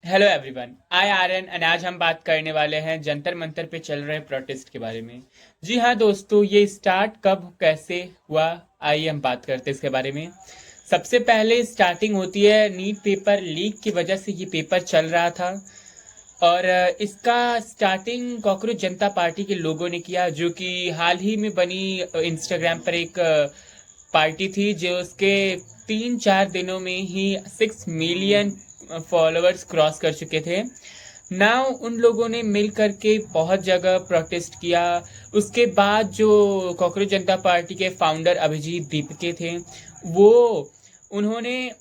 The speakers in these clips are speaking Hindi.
हेलो एवरीवन, आई आर्यन और आज हम बात करने वाले हैं जंतर मंतर पे चल रहे प्रोटेस्ट के बारे में। जी हाँ दोस्तों, ये स्टार्ट कब कैसे हुआ, आइए हम बात करते हैं इसके बारे में। सबसे पहले स्टार्टिंग होती है नीट पेपर लीक की वजह से। ये पेपर चल रहा था और इसका स्टार्टिंग कॉकरोच जनता पार्टी के लोगों ने किया, जो कि हाल ही में बनी इंस्टाग्राम पर एक पार्टी थी, जो उसके 3-4 दिनों में ही 6 मिलियन फॉलोअर्स क्रॉस कर चुके थे। नाउ उन लोगों ने मिल करके बहुत जगह प्रोटेस्ट किया। उसके बाद जो कॉकरोच जनता पार्टी के फाउंडर अभिजीत दीपके थे, वो उन्होंने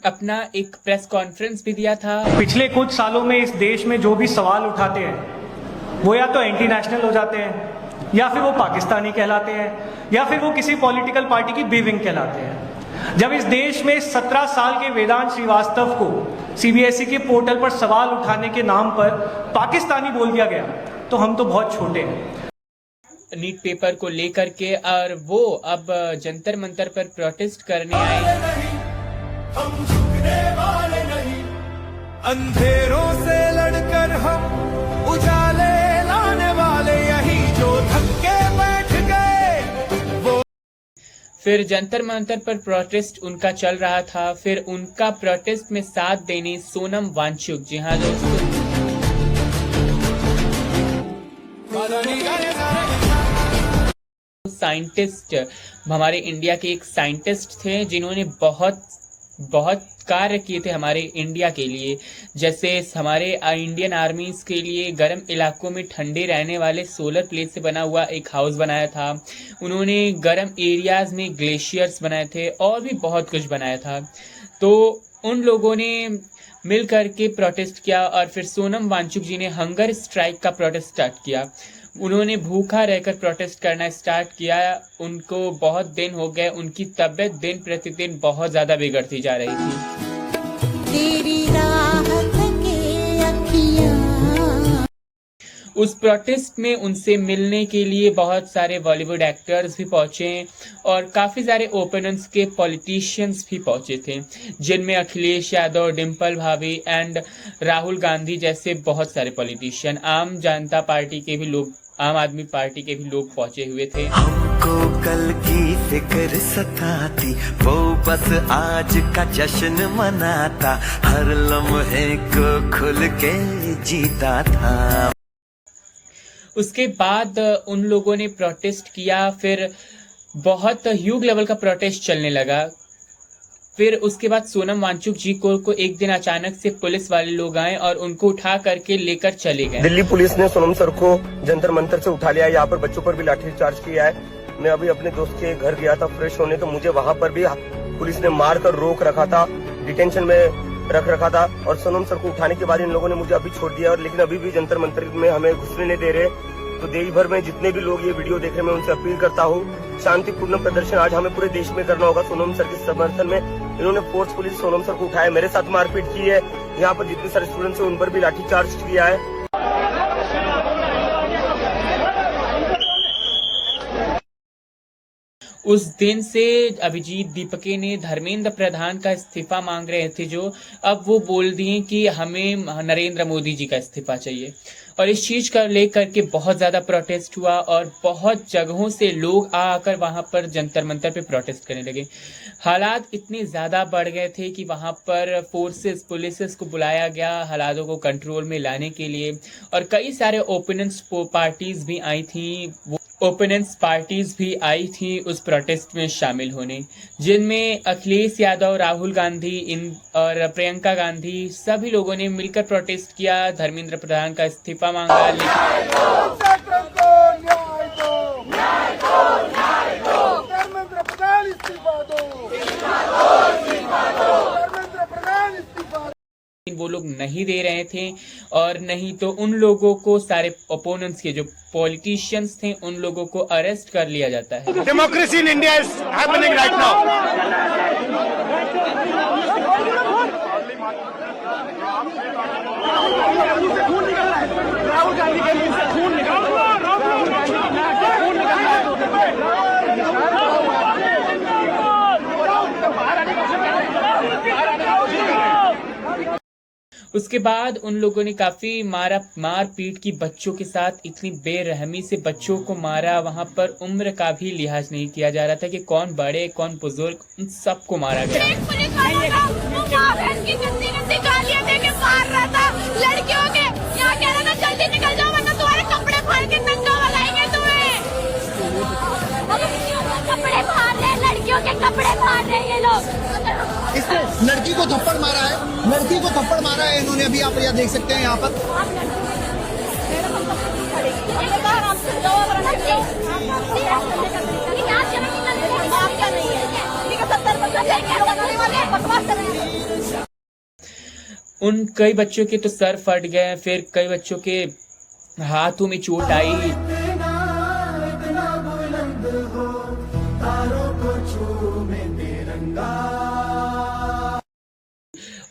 अपना एक प्रेस कॉन्फ्रेंस भी दिया था। पिछले कुछ सालों में इस देश में जो भी सवाल उठाते हैं वो या तो एंटी नेशनल हो जाते हैं, या फिर वो पाकिस्तानी कहलाते हैं, या फिर वो किसी पॉलिटिकल पार्टी की बीविंग कहलाते हैं। जब इस देश में 17 साल के वेदांत श्रीवास्तव को सीबीएसई के पोर्टल पर सवाल उठाने के नाम पर पाकिस्तानी बोल दिया गया, तो हम तो बहुत छोटे हैं। नीट पेपर को लेकर के, और वो अब जंतर मंतर पर प्रोटेस्ट करने आए। हम झुकने वाले नहीं, अंधेरों से लड़कर हम उजाले लाने वाले, यही जो धक्के बैठ गए वो। फिर जंतर मंतर पर प्रोटेस्ट उनका चल रहा था। फिर उनका प्रोटेस्ट में साथ देने सोनम वांगचुक, जी हाँ दोस्तों, साइंटिस्ट, हमारे इंडिया के एक साइंटिस्ट थे जिन्होंने बहुत बहुत कार्य किए थे हमारे इंडिया के लिए। जैसे हमारे इंडियन आर्मीज के लिए गर्म इलाकों में ठंडे रहने वाले सोलर प्लेट से बना हुआ एक हाउस बनाया था। उन्होंने गर्म एरियाज में ग्लेशियर्स बनाए थे और भी बहुत कुछ बनाया था। तो उन लोगों ने मिल करके प्रोटेस्ट किया और फिर सोनम वांगचुक जी ने हंगर स्ट्राइक का प्रोटेस्ट स्टार्ट किया। उन्होंने भूखा रहकर प्रोटेस्ट करना स्टार्ट किया। उनको बहुत दिन हो गए, उनकी तबीयत दिन प्रतिदिन बहुत ज़्यादा बिगड़ती जा रही थी। तेरी राहत के अखियाँ। उस प्रोटेस्ट में उनसे मिलने के लिए बहुत सारे बॉलीवुड एक्टर्स भी पहुंचे और काफ़ी सारे ओपोनेंट्स के पॉलिटिशियंस भी पहुंचे थे, जिनमें अखिलेश यादव, डिम्पल भाभी एंड राहुल गांधी जैसे बहुत सारे पॉलिटिशियन, आम जनता पार्टी के भी लोग, आम आदमी पार्टी के भी लोग पहुंचे हुए थे। हमको कल की फिक्र सताती, वो बस आज का जश्न मनाता, हर लम्हे को खुल के जीता था। उसके बाद उन लोगों ने प्रोटेस्ट किया। फिर बहुत ह्यूज लेवल का प्रोटेस्ट चलने लगा। फिर उसके बाद सोनम वांगचुक जी को एक दिन अचानक से पुलिस वाले लोग आए और उनको उठा करके लेकर चले गए। दिल्ली पुलिस ने सोनम सर को जंतर मंतर से उठा लिया है। यहाँ पर बच्चों पर भी लाठीचार्ज किया है। मैं अभी अपने दोस्त के घर गया था फ्रेश होने, तो मुझे वहाँ पर भी पुलिस ने मार कर रोक रखा था, डिटेंशन में रख रखा था। और सोनम सर को उठाने के बाद इन लोगों ने मुझे अभी छोड़ दिया, और लेकिन अभी भी जंतर मंतर में हमें घुसने नहीं दे रहे। तो देश भर में जितने भी लोग ये वीडियो देख रहे हैं, मैं उनसे अपील करता हूँ, शांतिपूर्ण प्रदर्शन आज हमें पूरे देश में करना होगा सोनम सर के समर्थन में। इन्होंने फोर्सफुली सोनम सर को उठाया, मेरे साथ मारपीट की है, यहाँ पर जितने सारे स्टूडेंट्स हैं उन पर भी लाठीचार्ज किया है। उस दिन से अभिजीत दीपके ने धर्मेंद्र प्रधान का इस्तीफा मांग रहे थे, जो अब वो बोल दिए कि हमें नरेंद्र मोदी जी का इस्तीफा चाहिए। और इस चीज का लेकर के बहुत ज्यादा प्रोटेस्ट हुआ और बहुत जगहों से लोग आकर वहां पर जंतर मंतर पे प्रोटेस्ट करने लगे। हालात इतने ज्यादा बढ़ गए थे कि वहां पर फोर्सेस, पुलिस को बुलाया गया हालातों को कंट्रोल में लाने के लिए। और कई सारे ओपोनेंट्स पार्टीज भी आई थी, ओपोनेंट्स पार्टीज भी आई थी उस प्रोटेस्ट में शामिल होने, जिनमें अखिलेश यादव, राहुल गांधी और प्रियंका गांधी, सभी लोगों ने मिलकर प्रोटेस्ट किया, धर्मेंद्र प्रधान का इस्तीफा मांगा। वो लोग नहीं दे रहे थे, और नहीं तो उन लोगों को, सारे ओपोनेंट्स के जो पॉलिटिशियंस थे, उन लोगों को अरेस्ट कर लिया जाता है। Democracy in India is happening right now. उसके बाद उन लोगों ने काफी मार पीट की बच्चों के साथ, इतनी बेरहमी से बच्चों को मारा। वहां पर उम्र का भी लिहाज नहीं किया जा रहा था कि कौन बड़े कौन बुजुर्ग, उन सबको मारा गया। लड़कियों के यहाँ कह रहा था जल्दी निकल जाओ वरना तुम्हारे कपड़े फाड़ के नंगा लगाएंगे तुम्हें। कपड़े फाड़ रहे, लड़कियों के कपड़े फाड़ रहे ये लोग। इसने लड़की को थप्पड़ मारा है, लड़की को थप्पड़ मारा है इन्होंने, अभी आप यहाँ देख सकते हैं यहाँ पर। उन कई बच्चों के तो सर फट गए, फिर कई बच्चों के हाथों में चोट आई।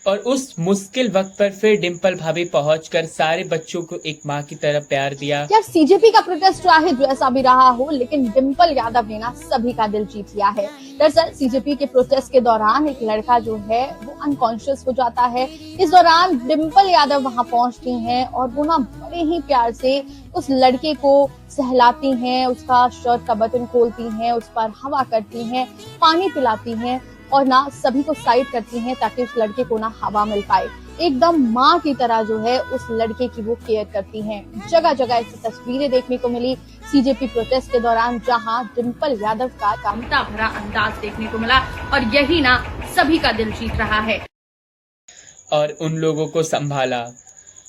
और उस मुश्किल वक्त पर फिर डिम्पल भाभी पहुंचकर सारे बच्चों को एक माँ की तरह प्यार दिया। यार सीजेपी का प्रोटेस्ट चाहे जैसा भी रहा हो, लेकिन डिम्पल यादव ने ना सभी का दिल जीत लिया है। दरअसल सीजेपी के प्रोटेस्ट के दौरान एक लड़का जो है वो अनकॉन्शियस हो जाता है। इस दौरान डिम्पल यादव वहां पहुंचती हैं और वो ना बड़े ही प्यार से उस लड़के को सहलाती हैं, उसका शर्ट का बटन खोलती हैं, उस पर हवा करती हैं, पानी पिलाती हैं और ना सभी को साइड करती हैं ताकि उस लड़के को ना हवा मिल पाए। एकदम माँ की तरह जो है उस लड़के की वो केयर करती हैं। जगह जगह ऐसी तस्वीरें देखने को मिली सीजेपी प्रोटेस्ट के दौरान, जहां डिम्पल यादव का कामता भरा अंदाज देखने को मिला और यही ना सभी का दिल जीत रहा है। और उन लोगों को संभाला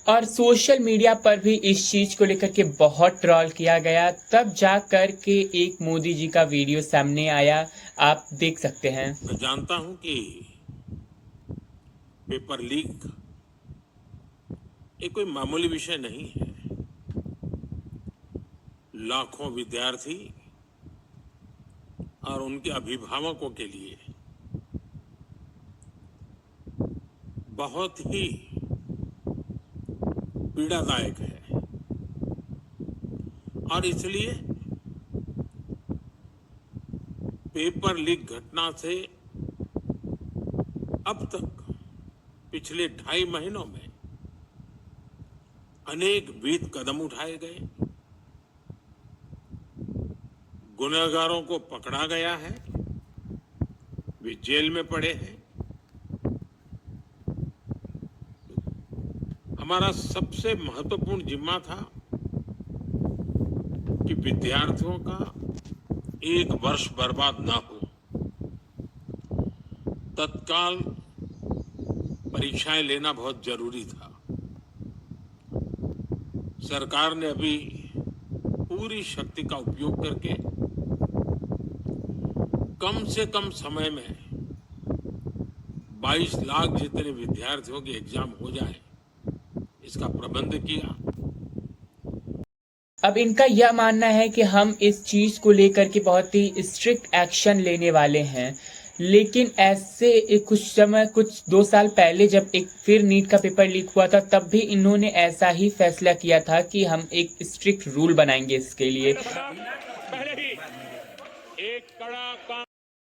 और सोशल मीडिया पर भी इस चीज को लेकर के बहुत ट्रोल किया गया। तब जा कर के एक मोदी जी का वीडियो सामने आया, आप देख सकते हैं। मैं जानता हूं कि पेपर लीक ये कोई मामूली विषय नहीं है। लाखों विद्यार्थी और उनके अभिभावकों के लिए बहुत ही पीड़ादायक है और इसलिए पेपर लीक घटना से अब तक पिछले 2.5 महीनों में अनेक विध कदम उठाए गए, गुनहगारों को पकड़ा गया है, वे जेल में पड़े हैं। हमारा सबसे महत्वपूर्ण जिम्मा था कि विद्यार्थियों का 1 वर्ष बर्बाद ना हो। तत्काल परीक्षाएं लेना बहुत जरूरी था। सरकार ने अभी पूरी शक्ति का उपयोग करके कम से कम समय में 22 लाख जितने विद्यार्थियों के एग्जाम हो जाए, इसका प्रबंध किया। अब इनका यह मानना है कि हम इस चीज को लेकर के बहुत ही स्ट्रिक्ट एक्शन लेने वाले हैं, लेकिन ऐसे कुछ 2 साल पहले जब एक फिर नीट का पेपर लीक हुआ था, तब भी इन्होंने ऐसा ही फैसला किया था कि हम एक स्ट्रिक्ट रूल बनाएंगे इसके लिए।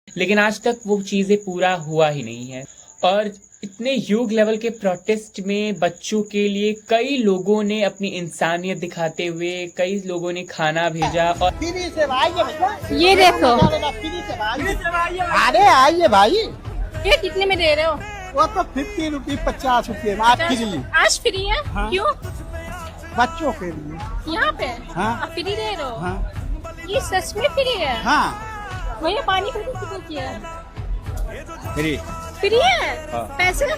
लेकिन आज तक वो चीजें पूरा हुआ ही नहीं है। और इतने ह्यूज लेवल के प्रोटेस्ट में बच्चों के लिए कई लोगों ने अपनी इंसानियत दिखाते हुए कई लोगों ने खाना भेजा। और ये देखो, अरे आइए भाई, ये कितने में दे रहे हो? वो तो 50 रुपये 50 रुपये आज फ्री। आज फ्री है? हाँ। क्यों? बच्चों के लिए। यहाँ पे हाँ। आप फ्री दे रहे हो? हाँ। ये सच में फ्री है? हाँ। भैया पानी का कितना किया है? फ्री फ्री है? हाँ। पैसे नहीं।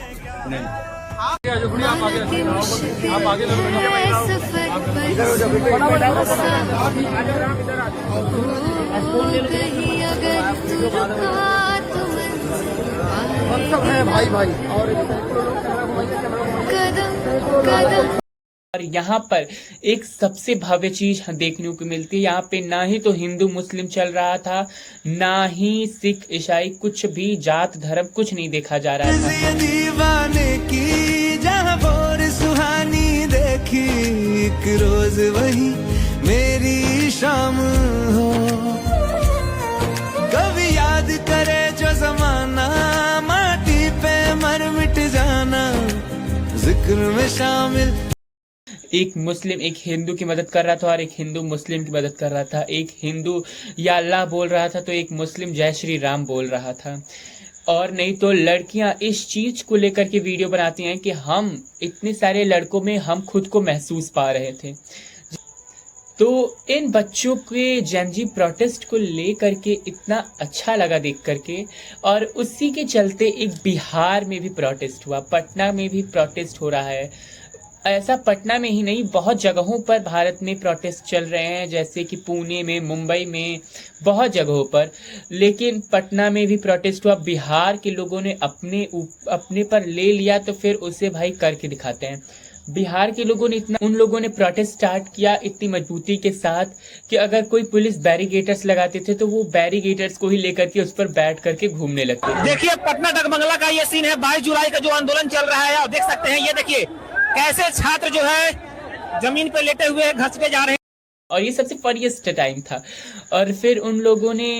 भाई भाई और यहाँ पर एक सबसे भव्य चीज देखने को मिलती है। यहाँ पे ना ही तो हिंदू मुस्लिम चल रहा था, ना ही सिख ईसाई, कुछ भी जात धर्म कुछ नहीं देखा जा रहा था। दीवाने की जहाँ बोर सुहानी देखी, एक रोज वही मेरी शाम हो। कभी याद करे जो जमाना, माटी पे मर मिट जाना, जिक्र फिक्र में शामिल। एक मुस्लिम एक हिंदू की मदद कर रहा था और एक हिंदू मुस्लिम की मदद कर रहा था। एक हिंदू या अल्लाह बोल रहा था तो एक मुस्लिम जय श्री राम बोल रहा था। और नहीं तो लड़कियां इस चीज को लेकर के वीडियो बनाती हैं कि हम इतने सारे लड़कों में हम खुद को महसूस पा रहे थे। तो इन बच्चों के जेनजी प्रोटेस्ट को लेकर के इतना अच्छा लगा देख करके, और उसी के चलते एक बिहार में भी प्रोटेस्ट हुआ, पटना में भी प्रोटेस्ट हो रहा है। ऐसा पटना में ही नहीं, बहुत जगहों पर भारत में प्रोटेस्ट चल रहे हैं, जैसे कि पुणे में, मुंबई में, बहुत जगहों पर। लेकिन पटना में भी प्रोटेस्ट हुआ। बिहार के लोगों ने अपने पर ले लिया तो फिर उसे भाई करके दिखाते हैं। बिहार के लोगों ने उन लोगों ने प्रोटेस्ट स्टार्ट किया इतनी मजबूती के साथ कि अगर कोई पुलिस बैरिगेटर्स लगाते थे तो वो बैरिगेटर्स को ही लेकर के उस पर बैठ करके घूमने लगते थे। देखिए पटना डगमंगला का ये सीन है, 22 जुलाई का जो आंदोलन चल रहा है, आप देख सकते हैं। ये देखिए कैसे छात्र जो है जमीन पे लेटे हुए घसके जा रहे हैं। और ये सबसे फनीएस्ट टाइम था। और फिर उन लोगों ने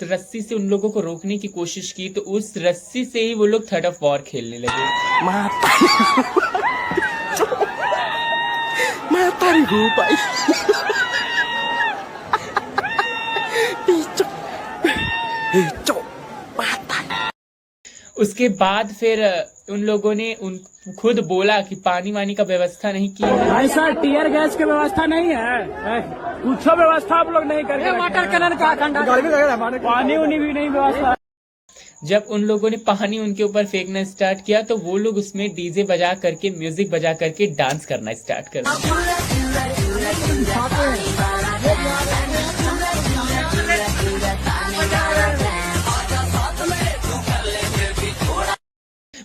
रस्सी से उन लोगों को रोकने की कोशिश की, तो उस रस्सी से ही वो लोग थर्ड ऑफ वॉर खेलने लगे। उसके बाद फिर उन लोगों ने खुद बोला कि पानी वानी का व्यवस्था नहीं किया है। भाई सर टीयर गैस की व्यवस्था नहीं है, कुछ व्यवस्था आप लोग नहीं करके, वाटर कैनन का पानी उनी भी नहीं व्यवस्था। जब उन लोगों ने पानी उनके ऊपर फेंकना स्टार्ट किया तो वो लोग उसमें डीजे बजा करके, म्यूजिक बजा करके डांस करना स्टार्ट कर दिया।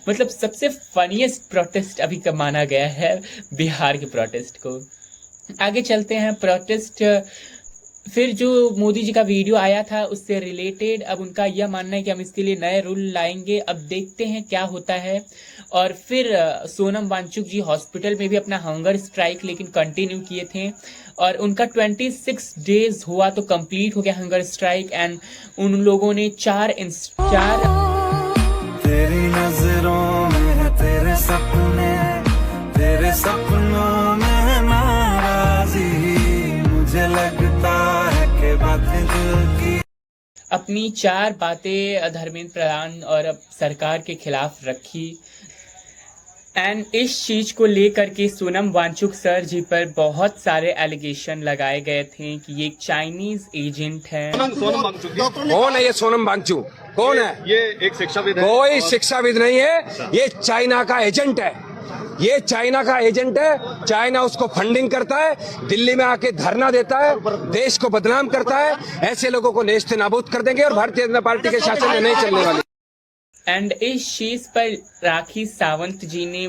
मतलब सबसे फनीएस्ट प्रोटेस्ट अभी का माना गया है बिहार के प्रोटेस्ट को। आगे चलते हैं। प्रोटेस्ट फिर जो मोदी जी का वीडियो आया था उससे रिलेटेड अब उनका यह मानना है कि हम इसके लिए नए रूल लाएंगे। अब देखते हैं क्या होता है। और फिर सोनम वांगचुक जी हॉस्पिटल में भी अपना हंगर स्ट्राइक लेकिन कंटिन्यू किए थे, और उनका 26 डेज हुआ तो कंप्लीट हो गया हंगर स्ट्राइक। एंड उन लोगों ने चार तेरी नजरों में है तेरे सपने, तेरे सपनों में है नाराजी, मुझे लगता है कि बातें दिल की। अपनी 4 बातें धर्मेंद्र प्रधान और सरकार के खिलाफ रखी। एंड इस चीज को लेकर के सोनम वांगचुक सर जी पर बहुत सारे एलिगेशन लगाए गए थे कि ये एक चाइनीज एजेंट है। कौन है ये सोनम वांगचुक? कौन है ये? एक शिक्षाविद है। कोई शिक्षाविद नहीं है, ये चाइना का एजेंट है। ये चाइना का एजेंट है। चाइना उसको फंडिंग करता है, दिल्ली में आके धरना देता है, देश को बदनाम करता है। ऐसे लोगों को नेस्त नाबूद कर देंगे और भारतीय जनता पार्टी के शासन में नहीं चलने वाली। एंड इस चीज पर राखी सावंत जी ने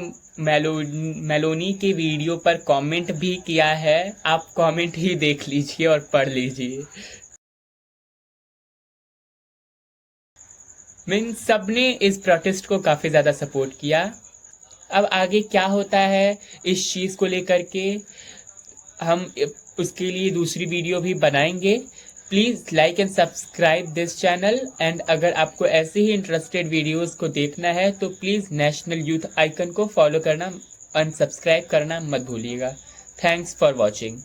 मेलोनी के वीडियो पर कमेंट भी किया है। आप कमेंट ही देख लीजिए और पढ़ लीजिए। सबने इस प्रोटेस्ट को काफी ज्यादा सपोर्ट किया। अब आगे क्या होता है इस चीज को लेकर के हम उसके लिए दूसरी वीडियो भी बनाएंगे। Please like and subscribe this channel. And अगर आपको ऐसे ही इंटरेस्टेड वीडियोस को देखना है तो प्लीज नेशनल यूथ आइकन को फॉलो करना, अनसब्सक्राइब करना मत भूलिएगा। Thanks for watching.